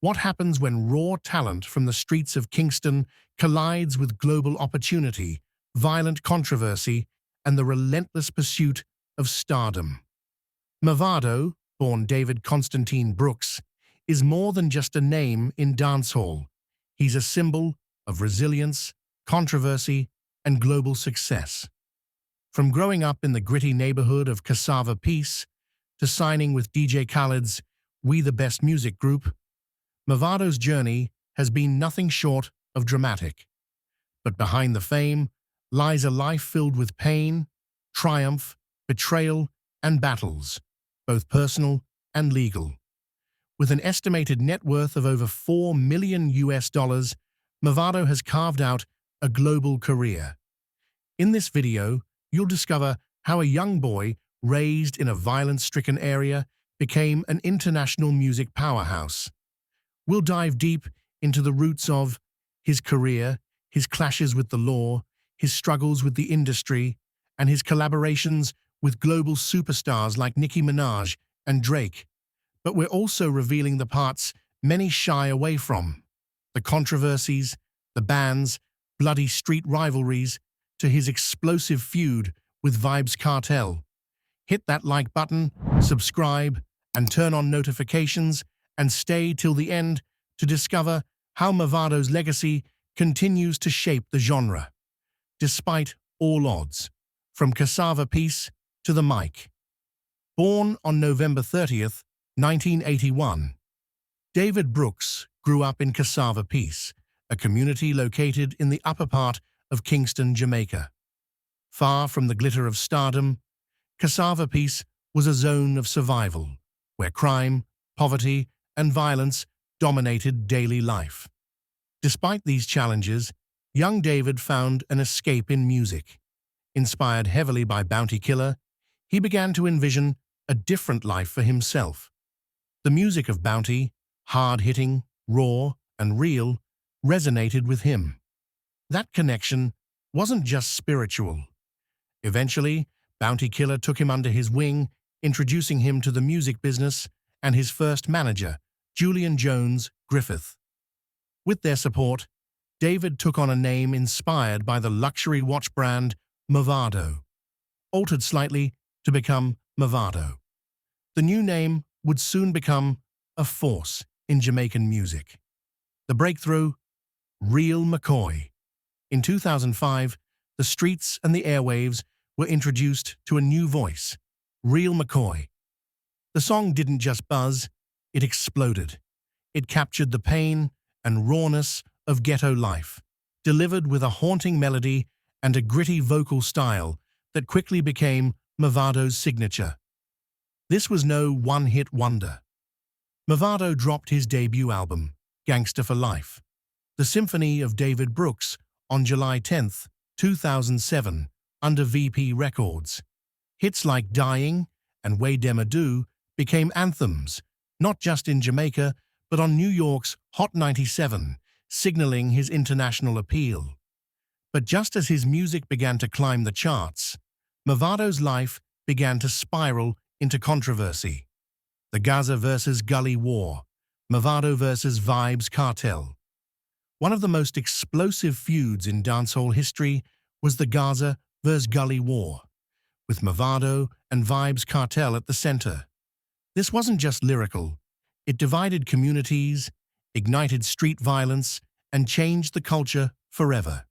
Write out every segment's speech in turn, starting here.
What happens when raw talent from the streets of Kingston collides with global opportunity, violent controversy, and the relentless pursuit of stardom? Mavado, born David Constantine Brooks, is more than just a name in dancehall. He's a symbol of resilience, controversy, and global success. From growing up in the gritty neighborhood of Cassava Piece to signing with DJ Khaled's We the Best music group, Mavado's journey has been nothing short of dramatic. But behind the fame lies a life filled with pain, triumph, betrayal, and battles, both personal and legal. With an estimated net worth of over $4 million, Mavado has carved out a global career. In this video, you'll discover how a young boy raised in a violence-stricken area became an international music powerhouse. We'll dive deep into the roots of his career, his clashes with the law, his struggles with the industry, and his collaborations with global superstars like Nicki Minaj and Drake. But we're also revealing the parts many shy away from: the controversies, the bans, bloody street rivalries, to his explosive feud with Vybz Kartel. Hit that like button, subscribe, and turn on notifications, and stay till the end to discover how Mavado's legacy continues to shape the genre, despite all odds, from Cassava Piece to the mic. Born on November 30th, 1981, David Brooks grew up in Cassava Piece, a community located in the upper part of Kingston, Jamaica. Far from the glitter of stardom, Cassava Piece was a zone of survival, where crime, poverty, and violence dominated daily life. Despite these challenges, young David found an escape in music. Inspired heavily by Bounty Killer, he began to envision a different life for himself. The music of Bounty, hard-hitting, raw, and real, resonated with him. That connection wasn't just spiritual. Eventually, Bounty Killer took him under his wing, introducing him to the music business and his first manager, Julian Jones Griffith. With their support, David took on a name inspired by the luxury watch brand Mavado, altered slightly to become Mavado. The new name would soon become a force in Jamaican music. The breakthrough, Real McCoy. In 2005, the streets and the airwaves were introduced to a new voice, Real McCoy. The song didn't just buzz, it exploded. It captured the pain and rawness of ghetto life, delivered with a haunting melody and a gritty vocal style that quickly became Mavado's signature. This was no one-hit wonder. Mavado dropped his debut album, Gangsta for Life, the Symphony of David Brooks, on July 10, 2007, under VP Records. Hits like Dying and Way Demadoo became anthems, not just in Jamaica, but on New York's Hot 97, signaling his international appeal. But just as his music began to climb the charts, Mavado's life began to spiral into controversy. The Gaza versus Gully war, Mavado versus Vybz Kartel. One of the most explosive feuds in dancehall history was the Gaza versus Gully war, with Mavado and Vybz Kartel at the center. This wasn't just lyrical. It divided communities, ignited street violence, and changed the culture forever.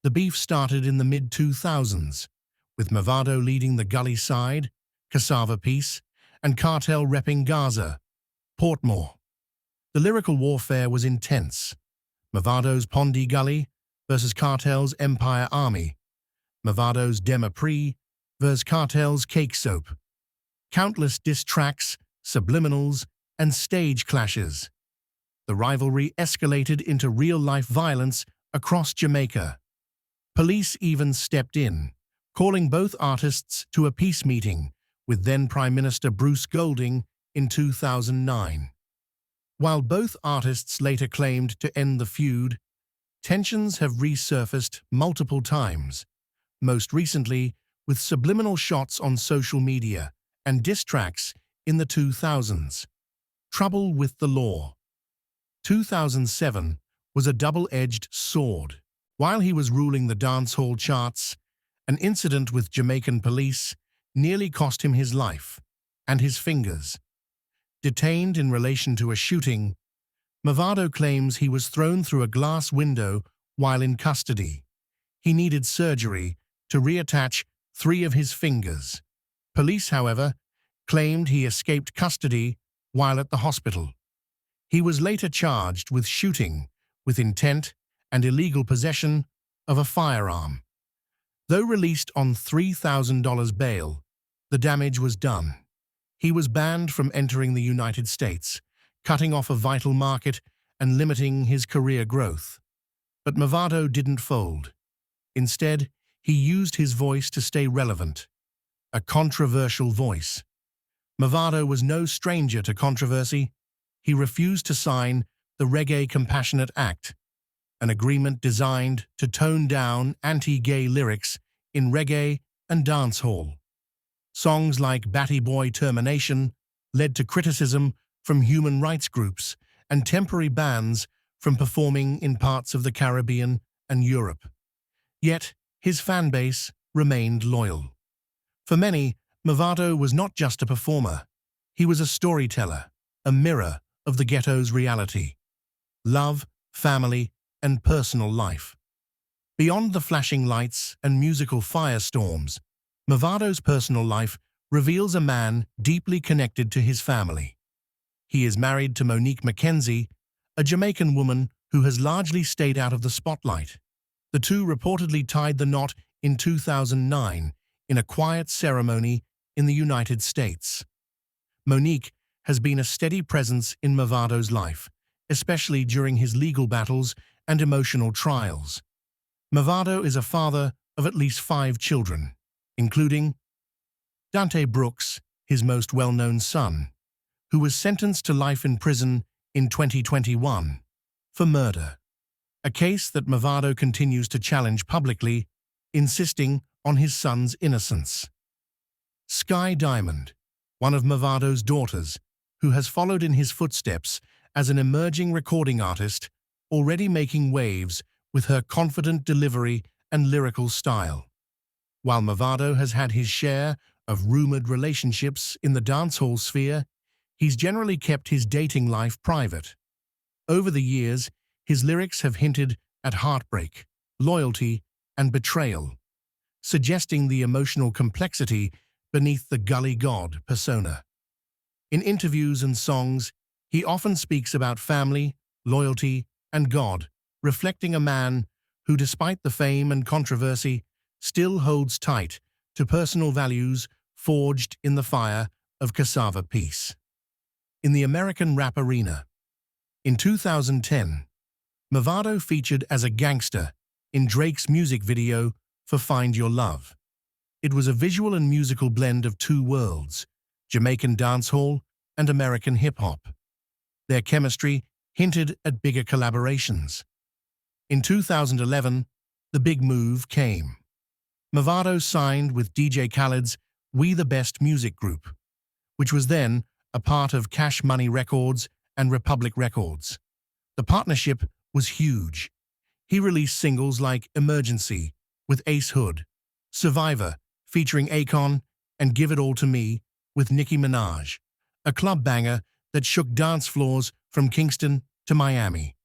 The beef started in the mid-2000s, with Mavado leading the Gully side, Cassava Piece, and Kartel repping Gaza, Portmore. The lyrical warfare was intense. Mavado's Pondy Gully versus Kartel's Empire Army, Mavado's Demapri versus Kartel's Cake Soap. Countless diss tracks, subliminals, and stage clashes. The rivalry escalated into real-life violence across Jamaica. Police even stepped in, calling both artists to a peace meeting with then-Prime Minister Bruce Golding in 2009. While both artists later claimed to end the feud, tensions have resurfaced multiple times, most recently with subliminal shots on social media and diss tracks in the 2000s. Trouble with the law. 2007 was a double-edged sword. While he was ruling the dancehall charts, an incident with Jamaican police nearly cost him his life and his fingers. Detained in relation to a shooting, Mavado claims he was thrown through a glass window while in custody. He needed surgery to reattach 3 of his fingers. Police, however, claimed he escaped custody while at the hospital. He was later charged with shooting with intent and illegal possession of a firearm. Though released on $3,000 bail, the damage was done. He was banned from entering the United States, cutting off a vital market and limiting his career growth. But Mavado didn't fold. Instead, he used his voice to stay relevant. A controversial voice. Mavado was no stranger to controversy. He refused to sign the Reggae Compassionate Act, an agreement designed to tone down anti-gay lyrics in reggae and dancehall. Songs like Batty Boy Termination led to criticism from human rights groups and temporary bans from performing in parts of the Caribbean and Europe. Yet, his fanbase remained loyal. For many, Mavado was not just a performer. He was a storyteller, a mirror of the ghetto's reality. Love, family, and personal life. Beyond the flashing lights and musical firestorms, Mavado's personal life reveals a man deeply connected to his family. He is married to Monique McKenzie, a Jamaican woman who has largely stayed out of the spotlight. The two reportedly tied the knot in 2009 in a quiet ceremony in the United States. Monique has been a steady presence in Mavado's life, especially during his legal battles and emotional trials. Mavado is a father of at least 5 children, including Dante Brooks, his most well-known son, who was sentenced to life in prison in 2021 for murder, a case that Mavado continues to challenge publicly, insisting on his son's innocence. Sky Diamond, one of Mavado's daughters, who has followed in his footsteps as an emerging recording artist, already making waves with her confident delivery and lyrical style. While Mavado has had his share of rumored relationships in the dancehall sphere, he's generally kept his dating life private. Over the years, his lyrics have hinted at heartbreak, loyalty, and betrayal, suggesting the emotional complexity beneath the Gully God persona. In interviews and songs, he often speaks about family, loyalty, and God, reflecting a man who, despite the fame and controversy, still holds tight to personal values forged in the fire of Cassava Piece. In the American rap arena, in 2010, Mavado featured as a gangster in Drake's music video for Find Your Love. It was a visual and musical blend of 2 worlds, Jamaican dancehall and American hip-hop. Their chemistry hinted at bigger collaborations. In 2011, the big move came. Mavado signed with DJ Khaled's We the Best music group, which was then a part of Cash Money Records and Republic Records. The partnership was huge. He released singles like Emergency with Ace Hood, Survivor featuring Akon, and Give It All to Me with Nicki Minaj, a club banger that shook dance floors from Kingston to Miami.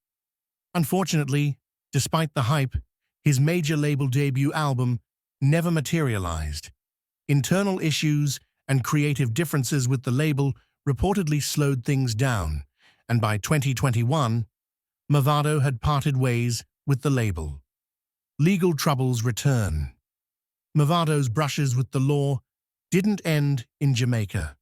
Unfortunately, despite the hype, his major label debut album never materialized. Internal issues and creative differences with the label reportedly slowed things down, and by 2021, Mavado had parted ways with the label. Legal troubles return. Mavado's brushes with the law didn't end in Jamaica.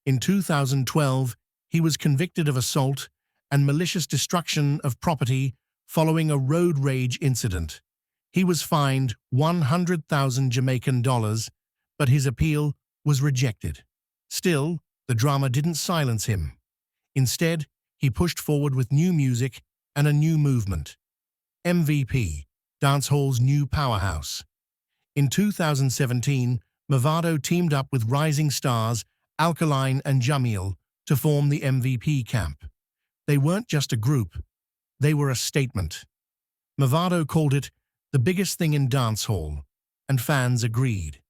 In 2012, he was convicted of assault and malicious destruction of property following a road rage incident. He was fined 100,000 Jamaican dollars, but his appeal was rejected. Still, the drama didn't silence him. Instead, he pushed forward with new music and a new movement. MVP, dancehall's new powerhouse. In 2017, Mavado teamed up with rising stars Alkaline and Jamil to form the MVP camp. They weren't just a group, they were a statement. Mavado called it the biggest thing in dancehall, and fans agreed.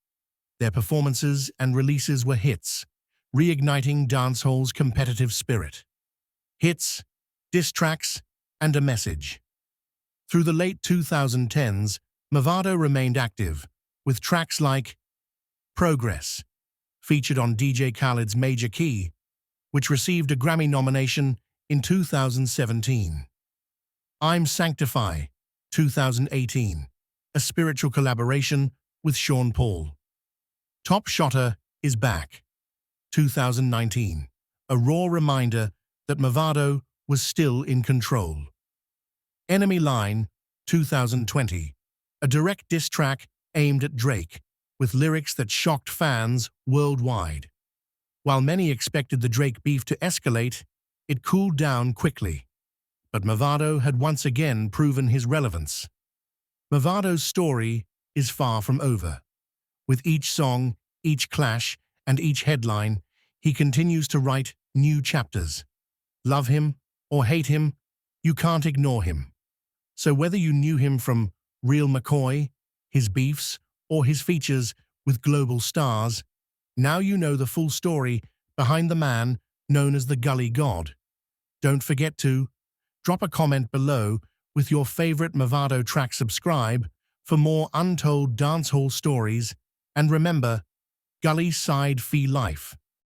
Their performances and releases were hits, reigniting dancehall's competitive spirit. Hits, diss tracks, and a message. Through the late 2010s, Mavado remained active, with tracks like Progress, featured on DJ Khaled's Major Key, which received a Grammy nomination in 2017. I'm Sanctify, 2018, a spiritual collaboration with Sean Paul. Top Shotter is Back, 2019, a raw reminder that Mavado was still in control. Enemy Line, 2020, a direct diss track aimed at Drake, with lyrics that shocked fans worldwide. While many expected the Drake beef to escalate, it cooled down quickly. But Mavado had once again proven his relevance. Mavado's story is far from over. With each song, each clash, and each headline, he continues to write new chapters. Love him or hate him, you can't ignore him. So whether you knew him from Real McCoy, his beefs, or his features with global stars, now you know the full story behind the man known as the Gully God. Don't forget to drop a comment below with your favorite Mavado track, subscribe for more untold dancehall stories, and remember, Gully side fee life.